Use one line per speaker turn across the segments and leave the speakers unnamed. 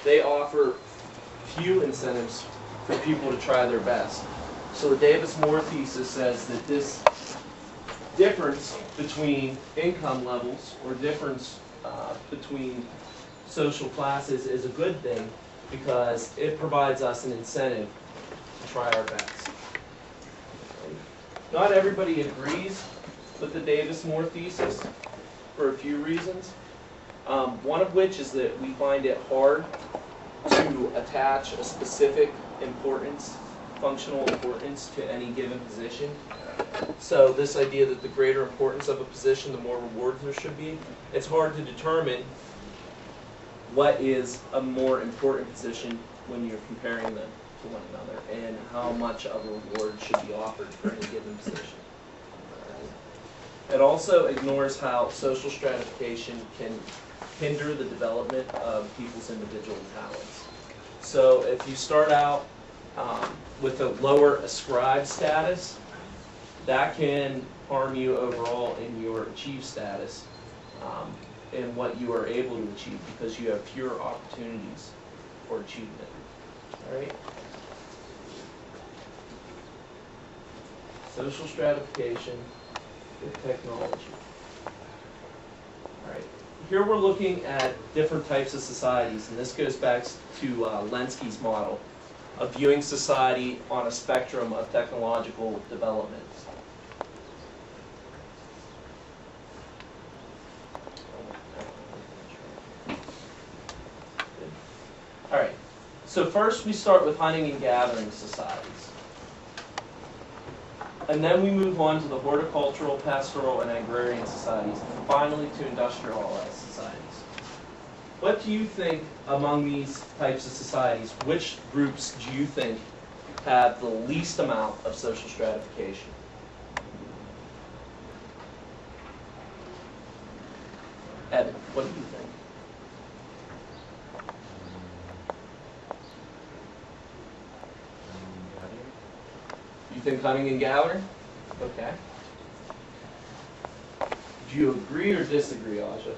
they offer few incentives for people to try their best. So the Davis-Moore thesis says that this difference between income levels, or difference between social classes, is a good thing because it provides us an incentive to try our best. Not everybody agrees with the Davis-Moore thesis for a few reasons. One of which is that we find it hard to attach a specific importance, functional importance, to any given position. So this idea that the greater importance of a position, the more rewards there should be, it's hard to determine what is a more important position when you're comparing them to one another, and how much of a reward should be offered for any given position. It also ignores how social stratification can hinder the development of people's individual talents. So if you start out with a lower ascribed status, that can harm you overall in your achieved status and what you are able to achieve, because you have fewer opportunities for achievement. All right? Social stratification with technology. All right. Here we're looking at different types of societies, and this goes back to Lenski's model of viewing society on a spectrum of technological development. All right. So first we start with hunting and gathering societies. And then we move on to the horticultural, pastoral, and agrarian societies, and finally to industrialized societies. What do you think among these types of societies, which groups do you think have the least amount of social stratification? Evan, what do you think? You think hunting and gathering? Okay. Do you agree or disagree, Aja?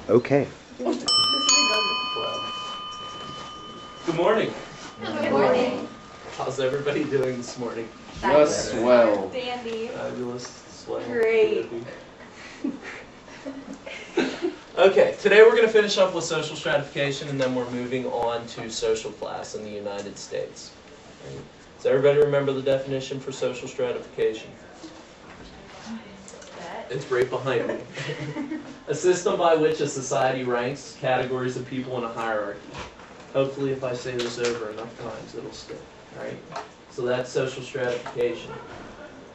Okay.
Good morning.
Good morning.
How's everybody doing this morning?
Just
well.
Dandy.
Fabulous. Swell.
Great.
Okay, today we're going to finish up with social stratification, and then we're moving on to social class in the United States. Does everybody remember the definition for social stratification? It's right behind me. A system by which a society ranks categories of people in a hierarchy. Hopefully if I say this over enough times, it'll stick. All right? So that's social stratification.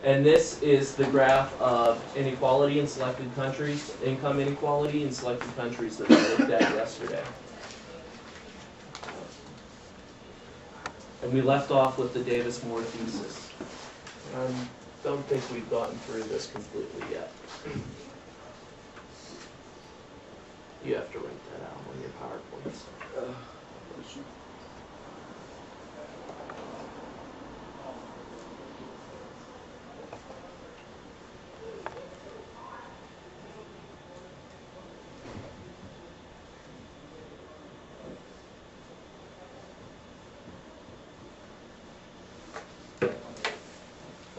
And this is the graph of inequality in selected countries, income inequality in selected countries that we looked at yesterday. And we left off with the Davis-Moore thesis. I don't think we've gotten through this completely yet. You have to write that out on your PowerPoints.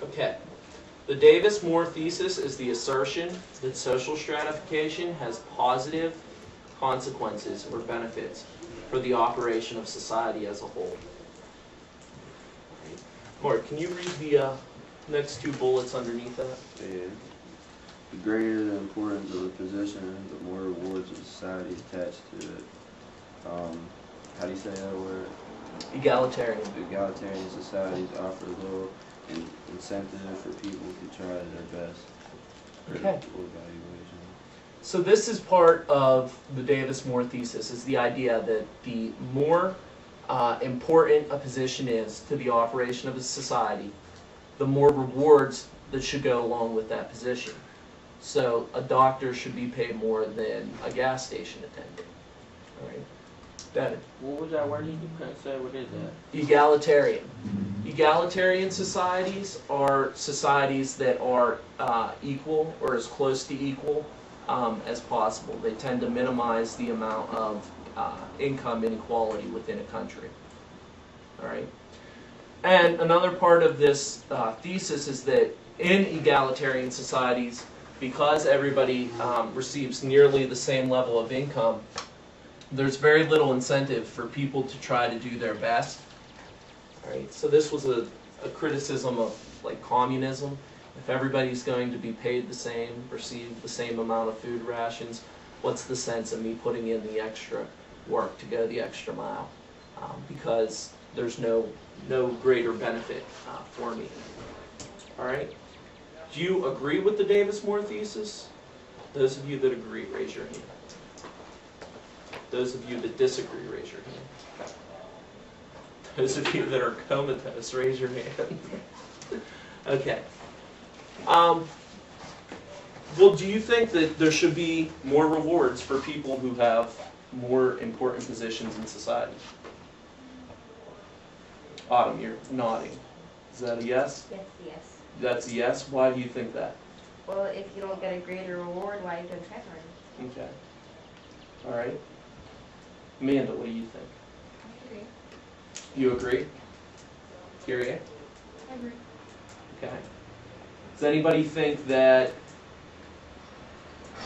Okay. The Davis-Moore thesis is the assertion that social stratification has positive consequences or benefits for the operation of society as a whole. Mark, can you read the next two bullets underneath that?
Yeah. The greater the importance of a position, the more rewards of society attached to it. How do you say that word?
Egalitarian.
Egalitarian societies offer little incentive for people to try their best.
Okay.
Or evaluation.
So this is part of the Davis-Moore thesis, is the idea that the more important a position is to the operation of a society, the more rewards that should go along with that position. So a doctor should be paid more than a gas station attendant. All right. Better.
What was that word you couldn't say? What is that?
Egalitarian. Egalitarian societies are societies that are equal or as close to equal as possible. They tend to minimize the amount of income inequality within a country. All right. And another part of this thesis is that in egalitarian societies, because everybody receives nearly the same level of income, there's very little incentive for people to try to do their best. All right. So this was a criticism of like communism. If everybody's going to be paid the same, receive the same amount of food rations, what's the sense of me putting in the extra work to go the extra mile? Because there's no greater benefit for me. All right. Do you agree with the Davis-Moore thesis? Those of you that agree, raise your hand. Those of you that disagree, raise your hand. Those of you that are comatose, raise your hand. Okay. Well, do you think that there should be more rewards for people who have more important positions in society? Autumn, you're nodding. Is that a yes?
Yes, yes.
That's a yes? Why do you think that?
Well, if you don't get a greater reward, why you don't try harder?
Okay. All right. Amanda, what do you think?
I agree.
You agree? Gary?
I agree.
Okay. Does anybody think that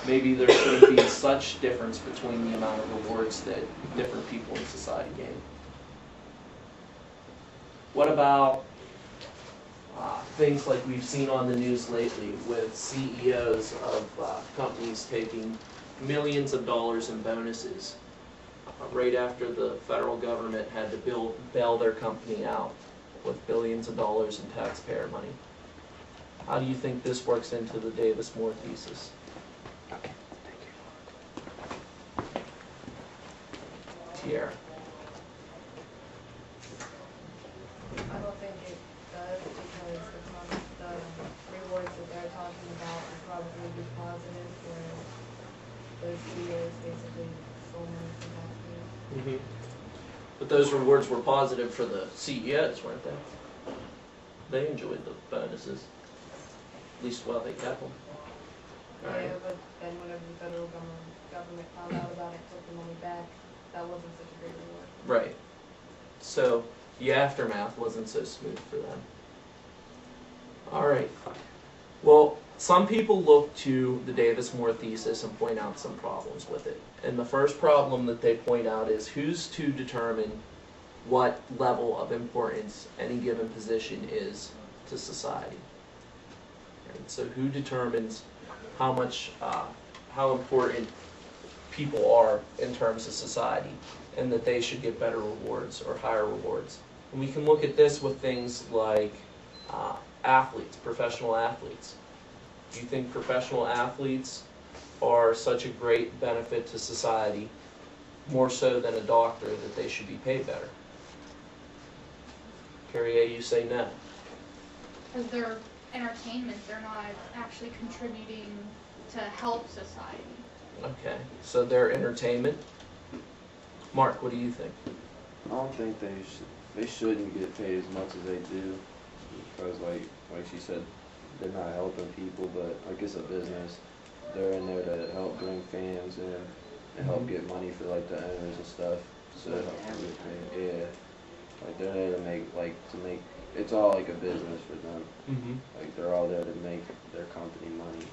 maybe there shouldn't be such difference between the amount of rewards that different people in society gain? What about things like we've seen on the news lately with CEOs of companies taking millions of dollars in bonuses right after the federal government had to bail their company out with billions of dollars in taxpayer money? How do you think this works into the Davis-Moore thesis?
Okay, thank you.
Tierra.
I don't think it does because the rewards that they're talking about would probably be positive where those CEOs basically stole money from taxpayers.
Mm-hmm. But those rewards were positive for the CEOs, weren't they? They enjoyed the bonuses, at least while they kept them. All right.
Yeah, but then whenever the federal government found out about it and took the money back, that wasn't such a great reward.
Right. So the aftermath wasn't so smooth for them. All right. Well, some people look to the Davis-Moore thesis and point out some problems with it. And the first problem that they point out is who's to determine what level of importance any given position is to society. Right? So who determines how much, how important people are in terms of society, and that they should get better rewards or higher rewards. And we can look at this with things like athletes, professional athletes. Do you think professional athletes are such a great benefit to society, more so than a doctor, that they should be paid better? Carrie A, you say no.
Because they're entertainment, they're not actually contributing to help society.
Okay, so they're entertainment. Mark, what do you think?
I don't think they shouldn't get paid as much as they do because like she said, they're not helping people, but like it's a business. They're in there to help bring fans in and help get money for like the owners and stuff. So help them get paid. Yeah, like they're there to make it's all like a business for them.
Mm-hmm.
Like they're all there to make their company money.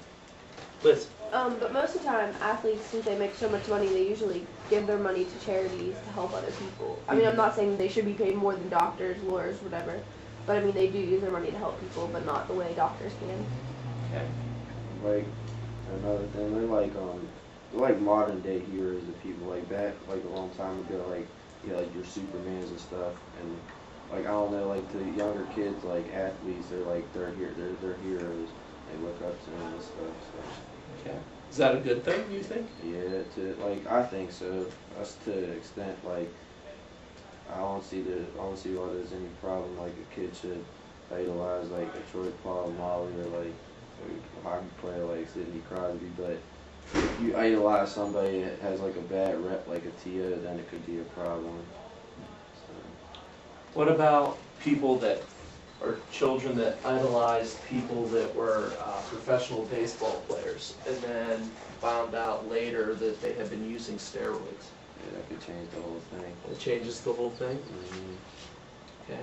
Liz.
But most of the time, athletes, since they make so much money, they usually give their money to charities to help other people. I mean, I'm not saying they should be paid more than doctors, lawyers, whatever, but I mean, they do use their money to help people, but not the way doctors can.
Okay.
Like another thing, they're like modern day heroes of people. Like back like a long time ago, like like your Supermans and stuff, and like I don't know, like the younger kids, like athletes, they're heroes. They look up to them and stuff. So.
Okay. Is that a good thing, you think?
Yeah, I think so. That's to an extent. Like I don't see why there's any problem. Like a kid should idolize like a Troy Polamalu or like a hockey player like Sidney Crosby. But if you idolize somebody that has like a bad rep, like a Tia, then it could be a problem. So.
What about people that, or children that idolized people that were professional baseball players, and then found out later that they had been using steroids.
Yeah, that could change the whole thing.
It changes the whole thing?
Mm-hmm.
Okay.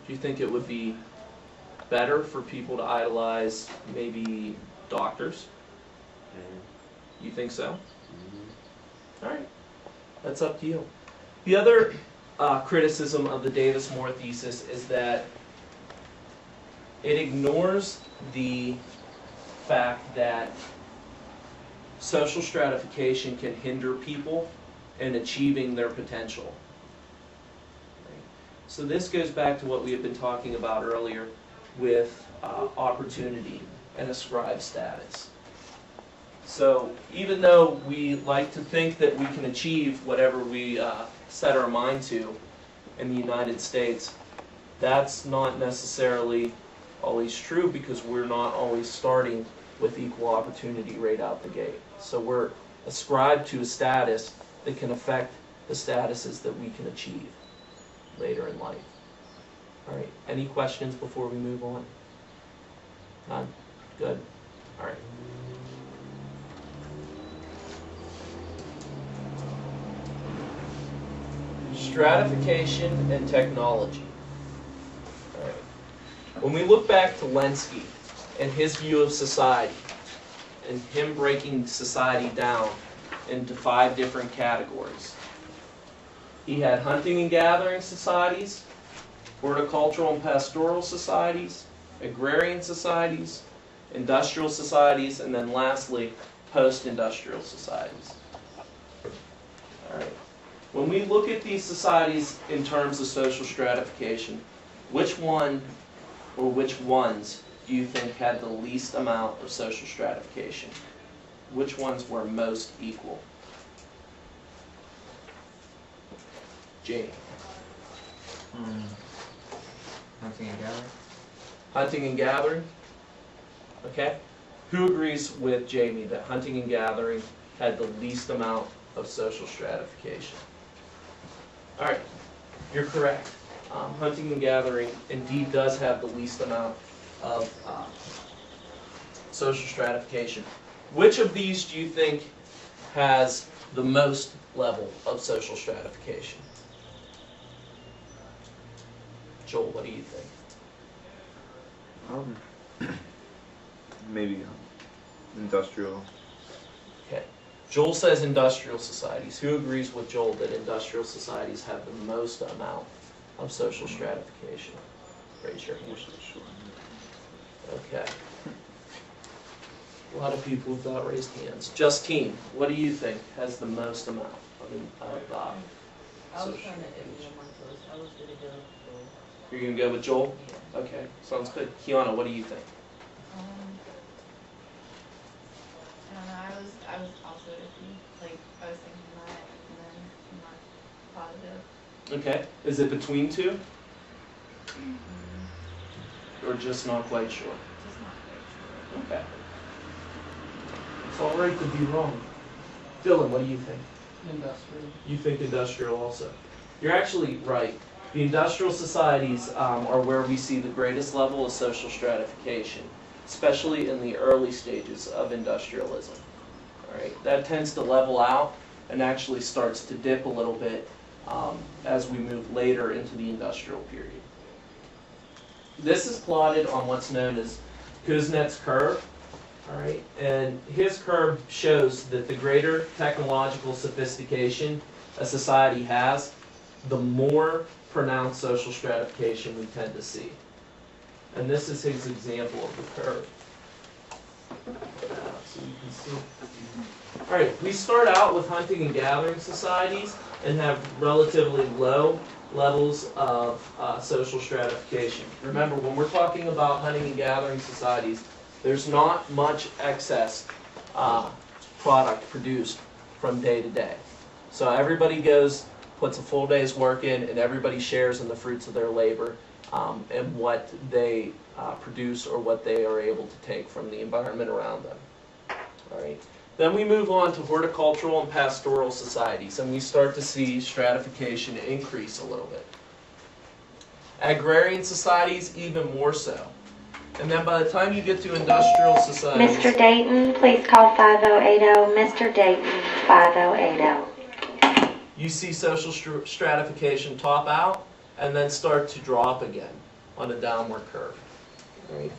Do you think it would be better for people to idolize maybe doctors?
Yeah.
You think so?
Mm-hmm.
All right. That's up to you. The other criticism of the Davis-Moore thesis is that it ignores the fact that social stratification can hinder people in achieving their potential. So this goes back to what we have been talking about earlier with opportunity and ascribed status. So even though we like to think that we can achieve whatever we set our mind to in the United States, that's not necessarily always true because we're not always starting with equal opportunity right out the gate. So we're ascribed to a status that can affect the statuses that we can achieve later in life. All right, any questions before we move on? None? Good. All right. Stratification and technology. All right. When we look back to Lenski and his view of society, and him breaking society down into 5 different categories. He had hunting and gathering societies, horticultural and pastoral societies, agrarian societies, industrial societies, and then lastly, post-industrial societies. All right. When we look at these societies in terms of social stratification, which one or which ones do you think had the least amount of social stratification? Which ones were most equal? Jamie.
Hunting and gathering.
Hunting and gathering? Okay. Who agrees with Jamie that hunting and gathering had the least amount of social stratification? All right, you're correct. Hunting and gathering indeed does have the least amount of social stratification. Which of these do you think has the most level of social stratification? Joel, what do you think?
Maybe industrial.
Okay. Joel says industrial societies. Who agrees with Joel that industrial societies have the most amount of social stratification? Raise your hand. Okay. A lot of people have not raised hands. Justine, what do you think has the most amount of
I was
social
trying to
stratification?
among those. I was gonna go with
You're going to go with Joel?
yeah.
Okay, sounds good. Kiana, what do you think?
I don't know, I was also iffy, like, I was thinking that, and then I'm not positive.
Okay. Is it between two? Or just not quite sure?
Just not quite sure.
Okay. It's all right to be wrong. Dylan, what do you think?
Industrial.
You think industrial also. You're actually right. The industrial societies are where we see the greatest level of social stratification, especially in the early stages of industrialism. All right, that tends to level out and actually starts to dip a little bit as we move later into the industrial period. This is plotted on what's known as Kuznets' curve. All right, and his curve shows that the greater technological sophistication a society has, the more pronounced social stratification we tend to see. And this is his example of the curve. So you can see. All right, we start out with hunting and gathering societies and have relatively low levels of social stratification. Remember, when we're talking about hunting and gathering societies, there's not much excess product produced from day to day. So everybody goes, puts a full day's work in, and everybody shares in the fruits of their labor and what they produce or what they are able to take from the environment around them. All right. Then we move on to horticultural and pastoral societies, and we start to see stratification increase a little bit. Agrarian societies, even more so. And then by the time you get to industrial societies,
Mr. Dayton, please call 5080. Mr. Dayton, 5080.
you see social stratification top out and then start to drop again on a downward curve. Right?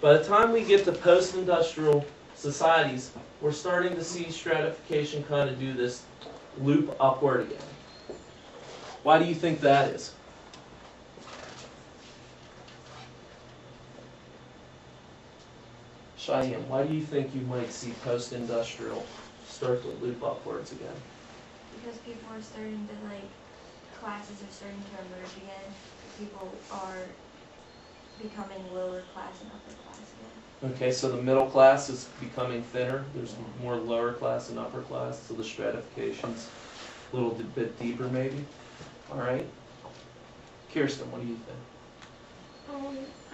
By the time we get to post-industrial societies, we're starting to see stratification kind of do this loop upward again. Why do you think that is? Cheyenne, why do you think you might see post-industrial start to loop upwards again?
Because people are starting to, like, classes are starting to emerge again. People are becoming lower class and upper class again.
Okay, so the middle class is becoming thinner. There's more lower class and upper class, so the stratification's a little bit deeper maybe. All right. Kirsten, what do you think?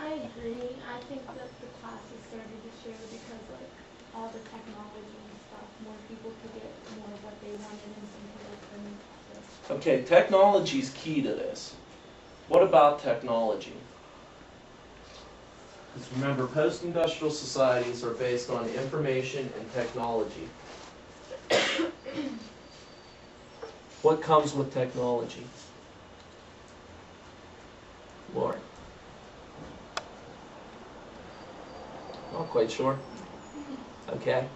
I agree. I think that the classes started to share because, like, all the technology and stuff, more people could get more of what they wanted and some people couldn't.
Okay, technology's key to this. What about technology? Because remember, post-industrial societies are based on information and technology. What comes with technology? Lauren? Not quite sure. Okay.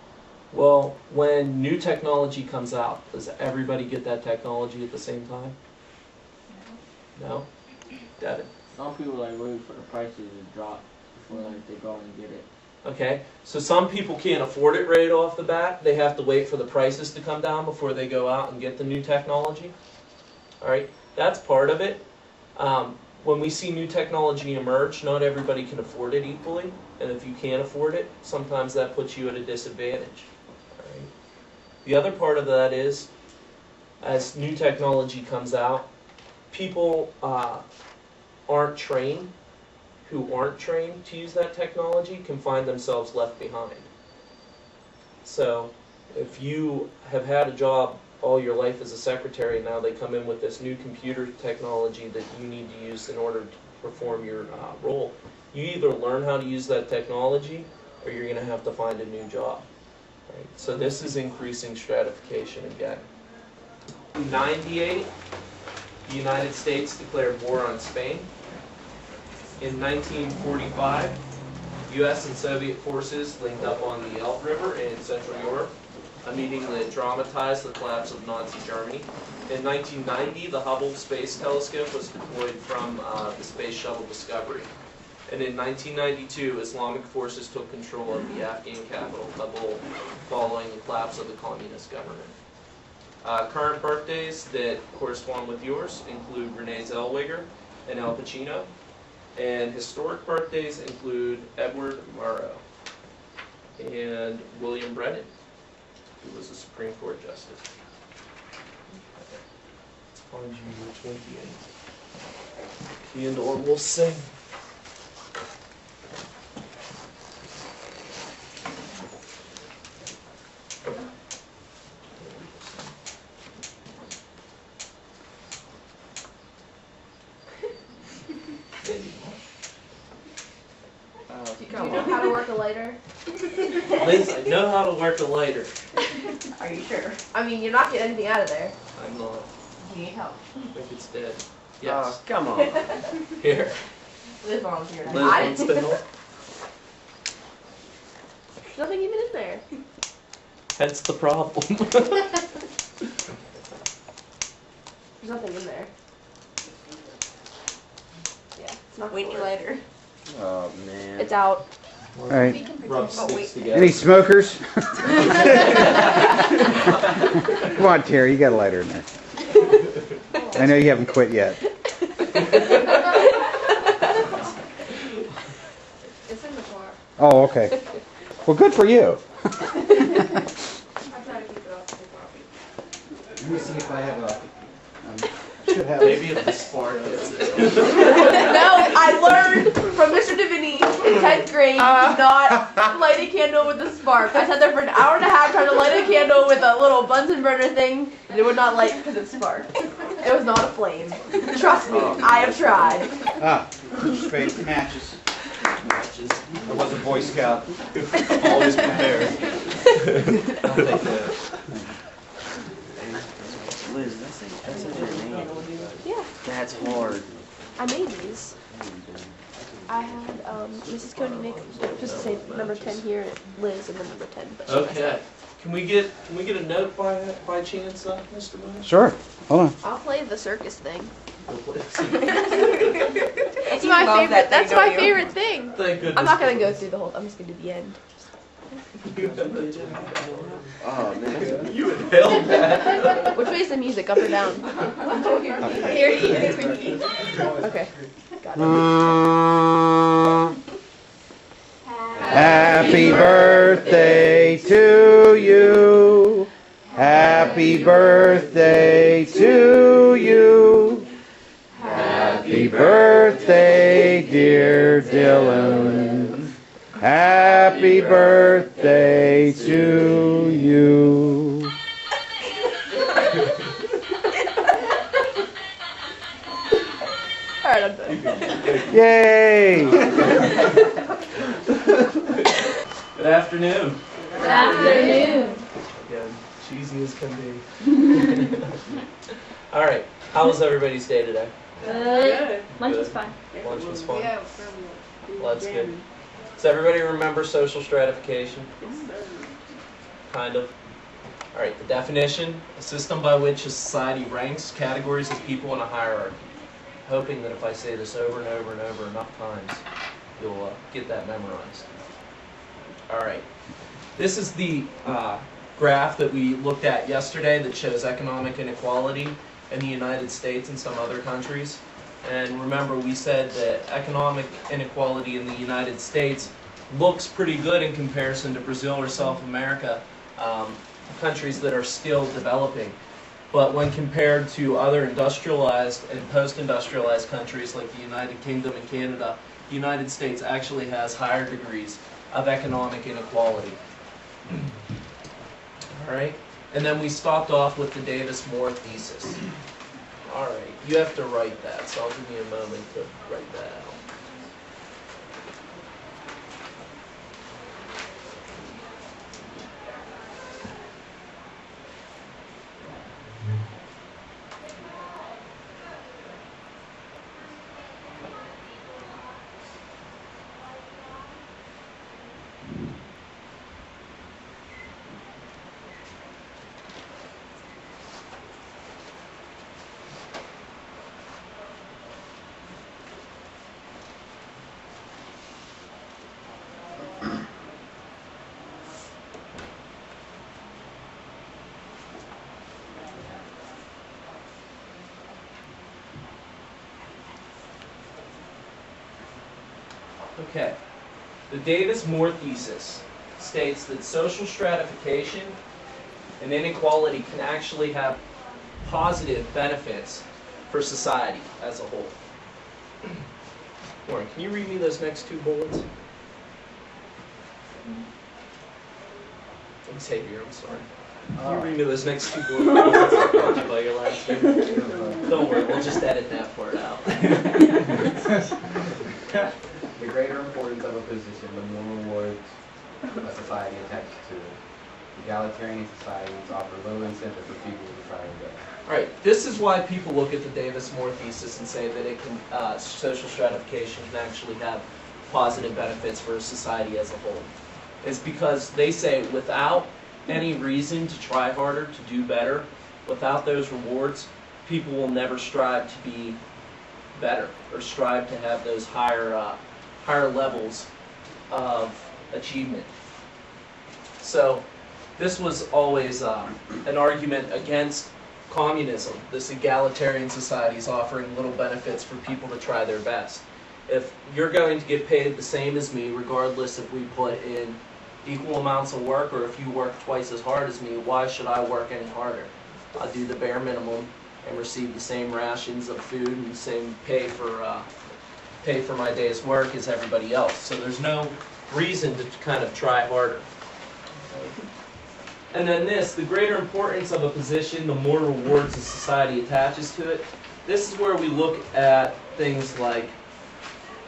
Well, when new technology comes out, does everybody get that technology at the same time? No? Devin?
Some people like wait for the prices to drop before like they go and get it.
Okay, so some people can't afford it right off the bat. They have to wait for the prices to come down before they go out and get the new technology. All right, that's part of it. When we see new technology emerge, not everybody can afford it equally. And if you can't afford it, sometimes that puts you at a disadvantage. All right. The other part of that is, as new technology comes out, people aren't trained, who aren't trained to use that technology can find themselves left behind. So if you have had a job all your life as a secretary, and now they come in with this new computer technology that you need to use in order to perform your role, you either learn how to use that technology or you're going to have to find a new job. Right? So this is increasing stratification again. In 1998, the United States declared war on Spain. In 1945, U.S. and Soviet forces linked up on the Elbe River in Central Europe, a meeting that dramatized the collapse of Nazi Germany. In 1990, the Hubble Space Telescope was deployed from the Space Shuttle Discovery. And in 1992, Islamic forces took control of the Afghan capital, Kabul, following the collapse of the communist government. Current birthdays that correspond with yours include Renee Zellweger and Al Pacino. And historic birthdays include Edward Murrow and William Brennan, who was a Supreme Court justice. On June 28th. The indoor will sing.
Do you know how to work a lighter?
Liz, I know how to work a lighter.
Are you sure? I mean, you're not getting anything out of there.
I'm not.
Do you need help?
I think it's dead. Yes.
Come on.
Here.
Liz volunteered.
Liz wants to help.
There's nothing even in there.
Hence the problem.
There's nothing in there. Yeah, it's not
Wait
gonna work.
later.
Oh man.
It's out.
All right.
Rub sticks together.
Any smokers? Come on, Terry, you got a lighter in there. I know you haven't quit yet.
It's in the car.
Oh, okay. Well, good for you.
I try to keep it off the coffee.
Let me see if I have a.
Should have.
Maybe if the spark hits it.
No, I learned from Mr. Divini in 10th grade to not light a candle with a spark. I sat there for an hour and a half trying to light a candle with a little Bunsen burner thing, and it would not light because it sparked. It was not a flame. Trust me, I have tried.
Ah, Spaid matches.
I was a Boy Scout. Always prepared.
I'll take that. Liz, that's your name.
Yeah,
That's hard.
I made these. I had Mrs. Cody make just to say number 10 here, Liz, and then number 10. But she messed
Okay.
up.
Can we get a note by chance, Mr. Moon?
Sure. Hold on.
I'll play the circus thing. That's
You
my
love
favorite.
that thing,
That's my
don't you?
favorite thing.
Thank goodness.
I'm not gonna go through the whole. I'm just gonna do the end.
Oh, man.
You inhaled that.
Which way is the music? Up or down?
Here he is.
Okay. Got it.
Happy birthday to you. Happy birthday to you. Happy birthday, dear Dylan. Happy birthday to you.
Alright, I'm done.
Yay!
Good afternoon.
Good afternoon.
Again, cheesy as can be. All right. How was everybody's day today?
Good. Lunch was
Good.
fun.
Lunch was fun. Well, that's good. Does everybody remember social stratification? Kind of. All right. The definition: a system by which a society ranks categories of people in a hierarchy. Hoping that if I say this over and over and over enough times, you'll get that memorized. All right. This is the graph that we looked at yesterday that shows economic inequality in the United States and some other countries. And remember, we said that economic inequality in the United States looks pretty good in comparison to Brazil or South America, countries that are still developing. But when compared to other industrialized and post-industrialized countries like the United Kingdom and Canada, the United States actually has higher degrees of economic inequality. All right, and then we stopped off with the Davis-Moore thesis. All right, you have to write that, so I'll give you a moment to write that out. Okay, the Davis-Moore thesis states that social stratification and inequality can actually have positive benefits for society as a whole. Warren, can you read me those next two bullets? Xavier, I'm sorry. Can you read me those next two bullets? By your last name? Don't worry, we'll just edit that part out.
The greater importance of a position, the more rewards a society attaches to it. Egalitarian societies offer little incentive for people to try and go.
All right, this is why people look at the Davis-Moore thesis and say that it can, social stratification can actually have positive benefits for society as a whole. It's because they say without any reason to try harder, to do better, without those rewards, people will never strive to be better or strive to have those higher levels of achievement. So this was always an argument against communism. This egalitarian society is offering little benefits for people to try their best. If you're going to get paid the same as me, regardless if we put in equal amounts of work or if you work twice as hard as me, why should I work any harder? I'll do the bare minimum and receive the same rations of food and the same pay for my day's work as everybody else. So there's no reason to kind of try harder. And then this, the greater importance of a position, the more rewards a society attaches to it. This is where we look at things like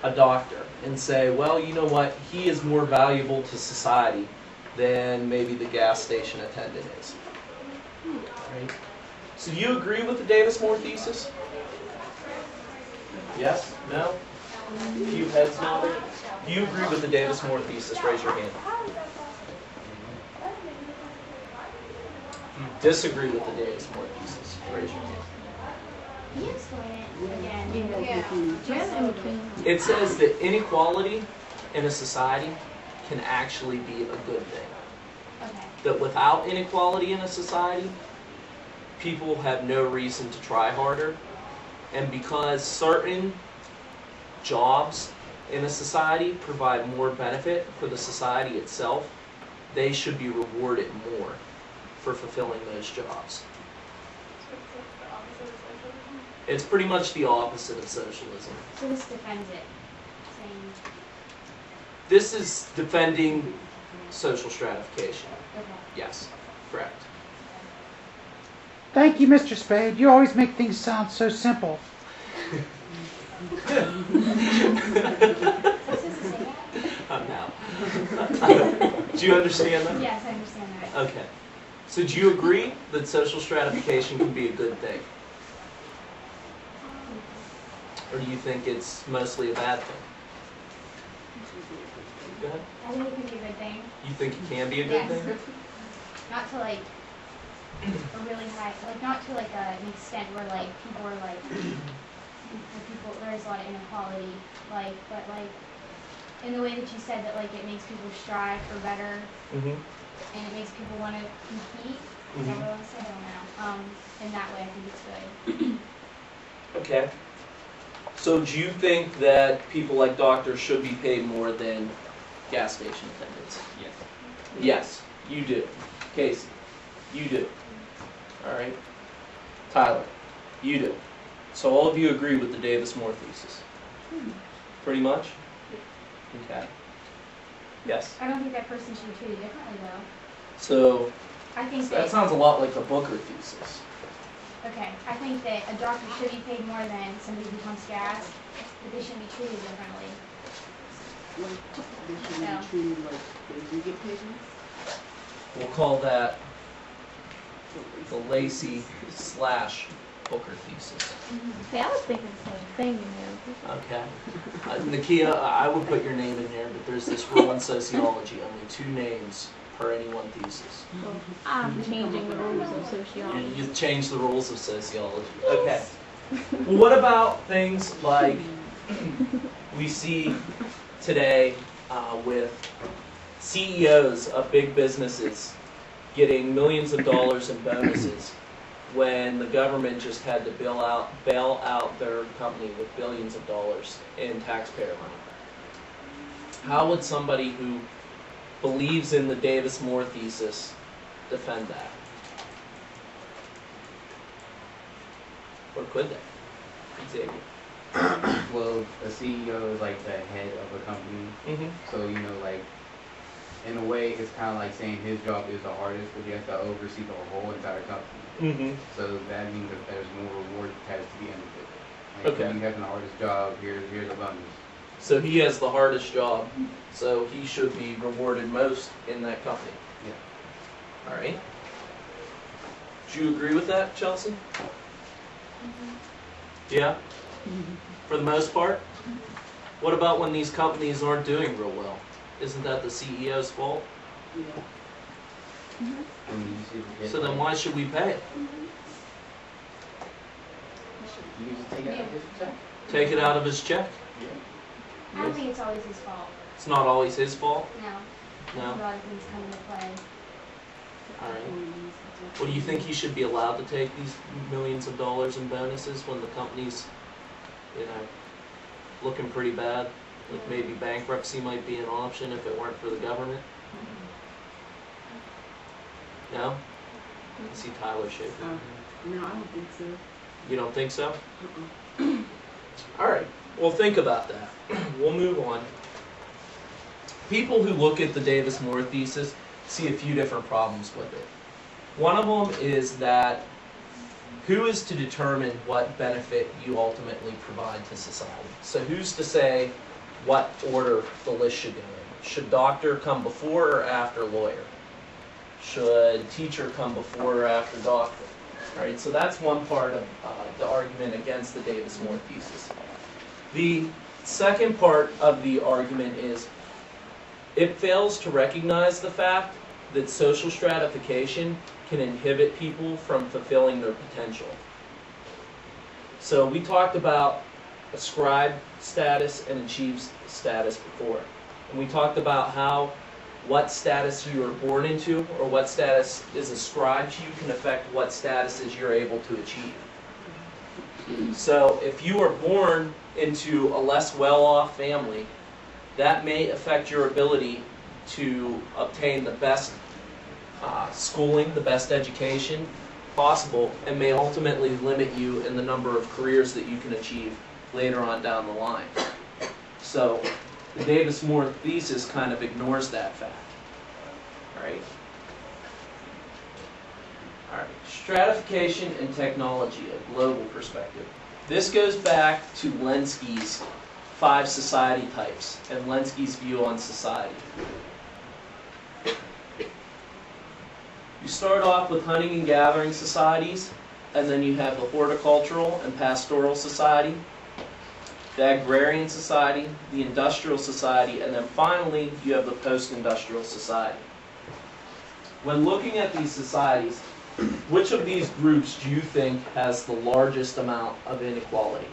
a doctor. and say, well, you know what, he is more valuable to society than maybe the gas station attendant is. Right? So do you agree with the Davis-Moore thesis? Yes? No? A few heads nodded. Do you agree with the Davis-Moore thesis? Raise your hand. You disagree with the Davis-Moore thesis? Raise your hand.
Can you explain it again?
It says that inequality in a society can actually be a good thing.
Okay.
That without inequality in a society, people have no reason to try harder. And because certain jobs in a society provide more benefit for the society itself, they should be rewarded more for fulfilling those jobs. It's pretty much the opposite of socialism.
So this defends it, saying,
This is defending social stratification.
okay.
Yes, correct.
Thank you, Mr. Spaid. You always make things sound so simple.
What's this to say?
Now. Do you understand that?
Yes, I understand that.
Okay. So do you agree that social stratification can be a good thing? Or do you think it's mostly a bad thing? Go ahead.
I think it can be a good thing.
You think it can be a good
Yes.
thing?
Not to like a really high, like not to like an extent where like people are like, there's a lot of inequality, like, but like in the way that you said that like it makes people strive for better,
Mm-hmm.
and it makes people want to compete. Is that what I was saying? I don't know. In that way, I think it's good.
Okay. So do you think that people like doctors should be paid more than gas station attendants?
Yes.
Yes, you do. Casey, you do. All right. Tyler, you do. So all of you agree with the Davis-Moore thesis? Pretty much? Okay. Yes.
I don't think that person should be treated differently though.
So
I think
that
that,
sounds a lot like the Booker thesis.
okay, I think that a doctor should be paid more than somebody who pumps gas, but they shouldn't be treated differently.
They shouldn't be treated like they do get paid less.
We'll call that the Lacey/Booker thesis.
Hey, I was thinking the same thing, you know.
Okay. Nakia, I would put your name in there, but there's this rule in sociology, only 2 names per any one thesis.
Well, I'm changing the rules of sociology.
You change the rules of sociology. Okay. Well, what about things like we see today with CEOs of big businesses getting millions of dollars in bonuses when the government just had to bail out their company with billions of dollars in taxpayer money? How would somebody who believes in the Davis-Moore thesis defend that? Or could they? Xavier.
Well, a CEO is like the head of a company,
Mm-hmm.
so you know, like in a way, it's kind of like saying his job is the hardest, but he has to oversee the whole entire company.
Mm-hmm.
So that means that there's more reward attached to the end of it. Like,
Okay.
if you have the hardest job, here's a bonus.
So he has the hardest job, so he should be rewarded most in that company.
Yeah.
All right. Do you agree with that, Chelsea? Yeah? For the most part? What about when these companies aren't doing real well? Isn't that the CEO's fault?
Yeah.
And you should get,
So then why should we pay it?
You just take it out of his check.
Take it out of his check?
I don't think it's always his fault.
It's not always his fault?
No.
No?
A lot of things come into play.
All right. Well, do you think he should be allowed to take these millions of dollars in bonuses when the company's, you know, looking pretty bad? Like maybe bankruptcy might be an option if it weren't for the government? No? I see Tyler shaking.
No, I don't think so.
You don't think so? All right. Well, think about that. We'll move on. People who look at the Davis-Moore thesis see a few different problems with it. One of them is that who is to determine what benefit you ultimately provide to society? So who's to say what order the list should go in. Should doctor come before or after lawyer? Should teacher come before or after doctor? All right, so that's one part of the argument against the Davis-Moore thesis. The second part of the argument is it fails to recognize the fact that social stratification can inhibit people from fulfilling their potential. So we talked about ascribed status and achieved status before. And we talked about how what status you are born into or what status is ascribed to you can affect what statuses you're able to achieve. So if you are born into a less well-off family, that may affect your ability to obtain the best schooling, the best education possible, and may ultimately limit you in the number of careers that you can achieve later on down the line. So the Davis-Moore thesis kind of ignores that fact. Right? All right. Stratification and technology, a global perspective. This goes back to Lenski's 5 society types and Lenski's view on society. You start off with hunting and gathering societies, and then you have the horticultural and pastoral society, the agrarian society, the industrial society, and then finally you have the post-industrial society. When looking at these societies, which of these groups do you think has the largest amount of inequality?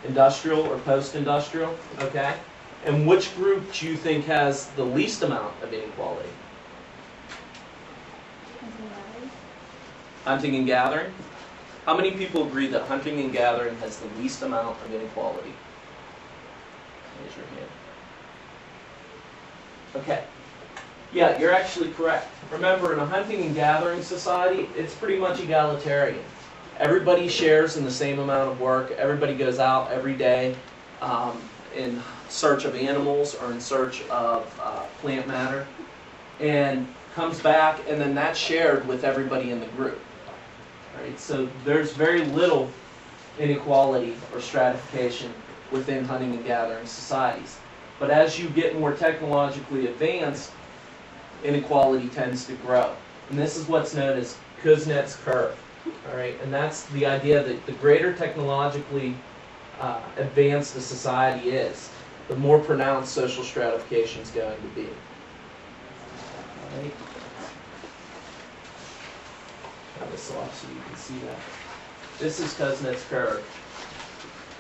Industrial or post-industrial? Okay. And which group do you think has the least amount of inequality? Hunting and gathering. How many people agree that hunting and gathering has the least amount of inequality? Raise your hand. Okay. Yeah, you're actually correct. Remember, in a hunting and gathering society, it's pretty much egalitarian. Everybody shares in the same amount of work. Everybody goes out every day in search of animals or in search of plant matter and comes back, and then that's shared with everybody in the group. Right? So there's very little inequality or stratification within hunting and gathering societies. But as you get more technologically advanced, inequality tends to grow. And this is what's known as Kuznets' curve. All right? And that's the idea that the greater technologically advanced the society is, the more pronounced social stratification is going to be. All right? Turn this off so you can see that. This is Kuznets' curve.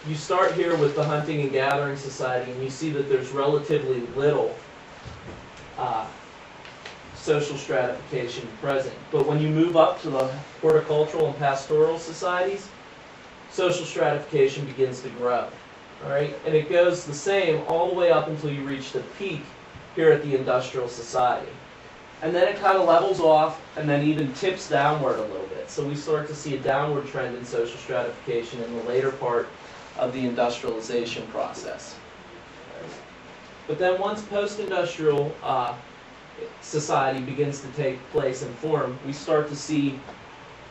You start here with the hunting and gathering society, and you see that there's relatively little social stratification present. But when you move up to the horticultural and pastoral societies, social stratification begins to grow. All right? And it goes the same all the way up until you reach the peak here at the industrial society. And then it kind of levels off and then even tips downward a little bit. So we start to see a downward trend in social stratification in the later part of the industrialization process. But then once post-industrial society begins to take place and form, we start to see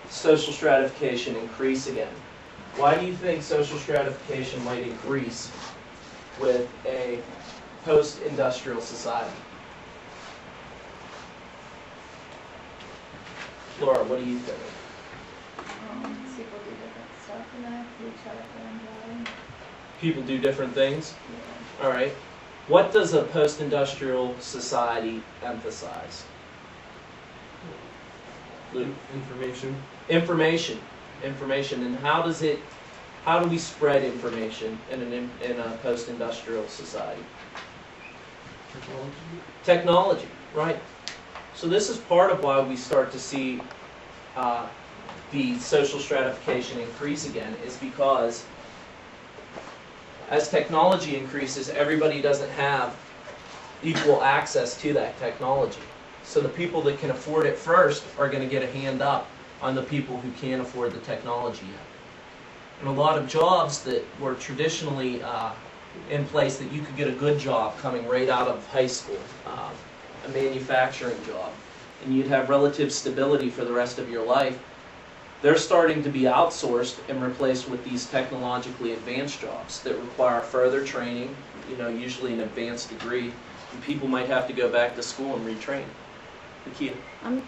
social stratification increase again. Why do you think social stratification might increase with a post-industrial society? Laura, what do you think?
People do different stuff and that to each other and
People do different things? Yeah. All right. What does a post-industrial society emphasize? Luke?
Information.
Information. And how do we spread information in a post-industrial society? Technology, right. So this is part of why we start to see the social stratification increase again, is because as technology increases, everybody doesn't have equal access to that technology. So the people that can afford it first are going to get a hand up on the people who can't afford the technology yet. And a lot of jobs that were traditionally in place that you could get a good job coming right out of high school, a manufacturing job, and you'd have relative stability for the rest of your life, they're starting to be outsourced and replaced with these technologically advanced jobs that require further training, usually an advanced degree, and people might have to go back to school and retrain. Lakia.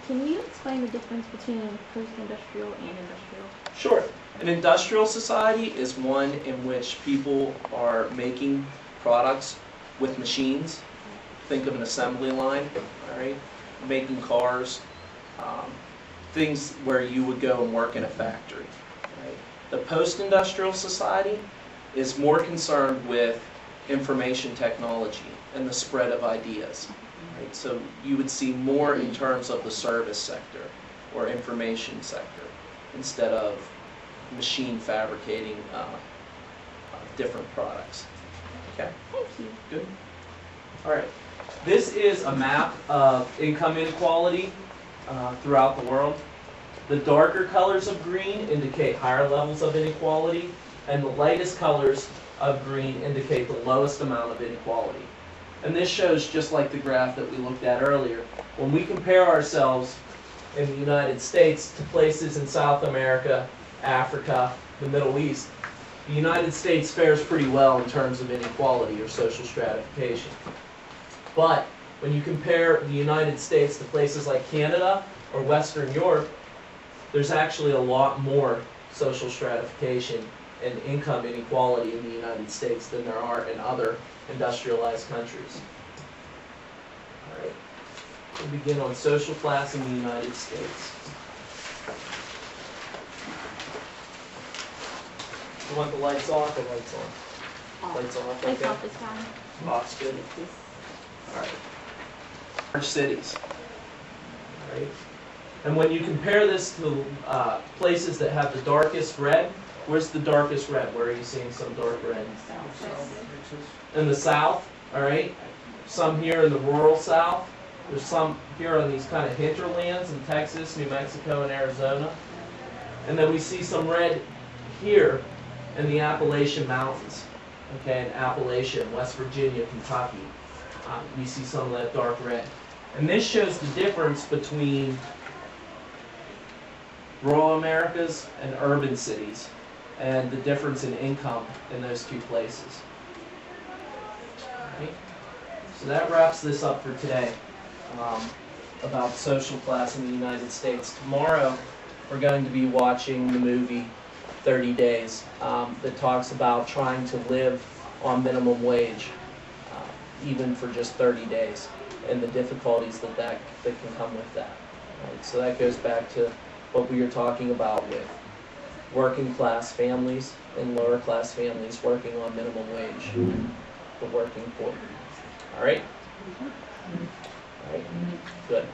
Can you explain the difference between post-industrial and industrial?
Sure. An industrial society is one in which people are making products with machines. Think of an assembly line, all right? Making cars, things where you would go and work in a factory. Right? The post-industrial society is more concerned with information technology and the spread of ideas. Right? So you would see more in terms of the service sector or information sector instead of machine fabricating different products. Okay?
Thank you.
Good. All right. This is a map of income inequality throughout the world. The darker colors of green indicate higher levels of inequality, and the lightest colors of green indicate the lowest amount of inequality. And this shows, just like the graph that we looked at earlier, when we compare ourselves in the United States to places in South America, Africa, the Middle East, the United States fares pretty well in terms of inequality or social stratification. But when you compare the United States to places like Canada or Western Europe, there's actually a lot more social stratification and income inequality in the United States than there are in other industrialized countries. All right. We'll begin on social class in the United States. You want the lights off or lights on? Lights off.
Lights
Okay.
off is fine.
Off's good. All right. Large cities. All right. And when you compare this to places that have the darkest red, where's the darkest red? Where are you seeing some dark red? In the south, all right? Some here in the rural south. There's some here on these kind of hinterlands in Texas, New Mexico, and Arizona. And then we see some red here in the Appalachian Mountains, okay, in Appalachia, West Virginia, Kentucky. You see some of that dark red. And this shows the difference between rural Americas and urban cities, and the difference in income in those two places. Okay. So that wraps this up for today about social class in the United States. Tomorrow we're going to be watching the movie 30 Days that talks about trying to live on minimum wage even for just 30 days and the difficulties that can come with that. Right? So that goes back to what we were talking about with working class families and lower class families working on minimum wage, the working poor. All right? All right, good.